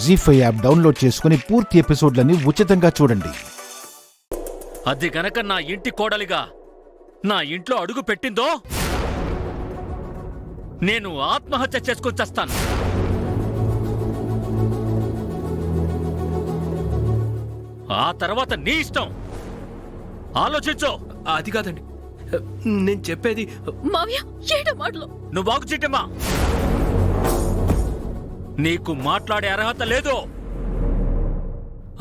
జీ5 app download చేసుకుని పూర్తి ఎపిసోడ్లని ఉచితంగా చూడండి. అది గనక నా ఇంటి కోడలిగా నా ఇంట్లో అడుగు పెట్టిందో నేను ఆత్మహత్య చేసుకొని చస్తాను. ఆ తర్వాత నీ ఇష్టం, ఆలోచించు. అది కాదండి, నేను చెప్పేది. మావయ్య ఏడ మాటలు. నువ్వు బాగు చిట్టమ్మా, నీకు మాట్లాడే అర్హత లేదు.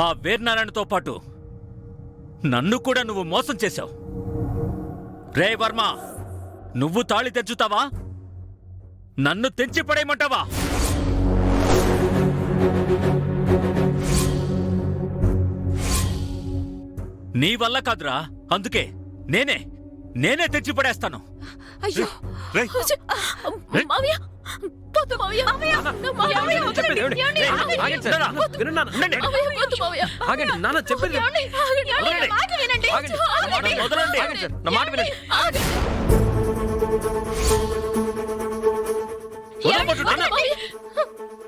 ఆ వీర్నారాయణతో పాటు నన్ను కూడా నువ్వు మోసం చేశావు. రే వర్మ, నువ్వు తాళి తెంచుతావా, నన్ను తెంచి పడేయమంటావా? నీ వల్ల కాదురా, అందుకే నేనే తెచ్చి పడేస్తాను. అయ్యో మావయ్య, వద్దు మావయ్య. మావయ్య చెప్పేది ఏమండి? ఆగండి సార్, వినండి నాన్న. మావయ్య వద్దు మావయ్య. ఆగండి నాన్న, చెప్పేది ఆగండి. మాట వినండి. ఆగండి. వదలండి. ఆగండి సార్, నా మాట వినండి. వదలబట్టు నాన్న.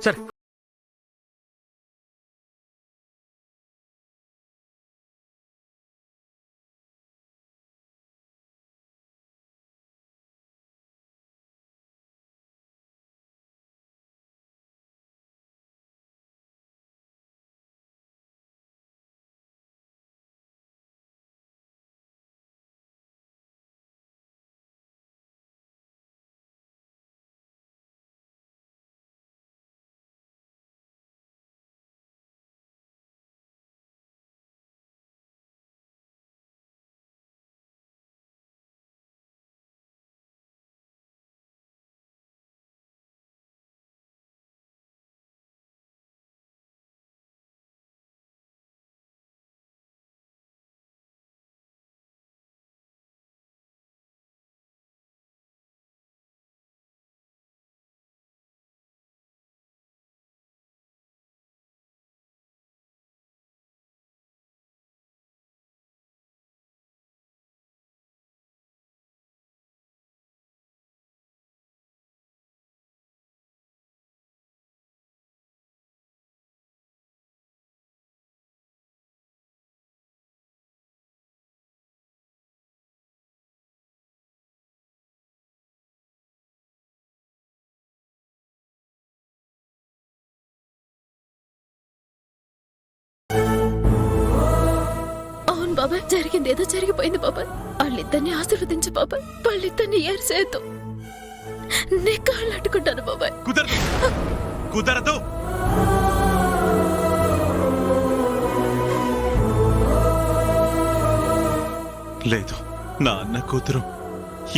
సార్, బాబాయ్, జరిగింది ఏదో జరిగిపోయింది బాబాయ్. వాళ్ళిద్దరిని ఆశీర్వదించు బాబాయ్. వాళ్ళిద్దరిని ఏర్చేద్దాం. నీ కాళ్ళు అట్టుకుంటాను బాబాయ్. కుదరదు. లేదు, నా అన్న కూతురు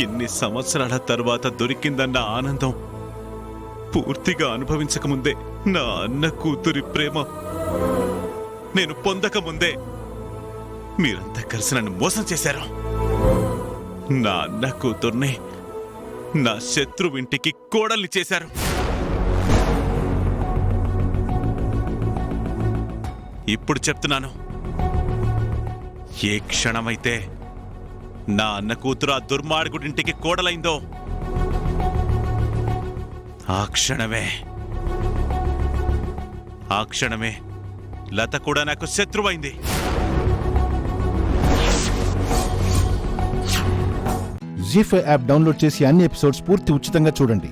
ఎన్ని సంవత్సరాల తర్వాత దొరికిందన్న ఆనందం పూర్తిగా అనుభవించకముందే, నా అన్న కూతురి ప్రేమ నేను పొందకముందే మీరంతా కలిసి నన్ను మోసం చేశారు. నా అన్న కూతుర్ని నా శత్రువింటికి కోడల్ని చేశారు. ఇప్పుడు చెప్తున్నాను, ఏ క్షణమైతే నా అన్న కూతురు ఆ దుర్మార్గుడింటికి కోడలైందో ఆ క్షణమే లత కూడా నాకు శత్రువైంది. జీ5 యాప్ డౌన్లోడ్ చేసి అన్ని ఎపిసోడ్స్ పూర్తి ఉచితంగా చూడండి.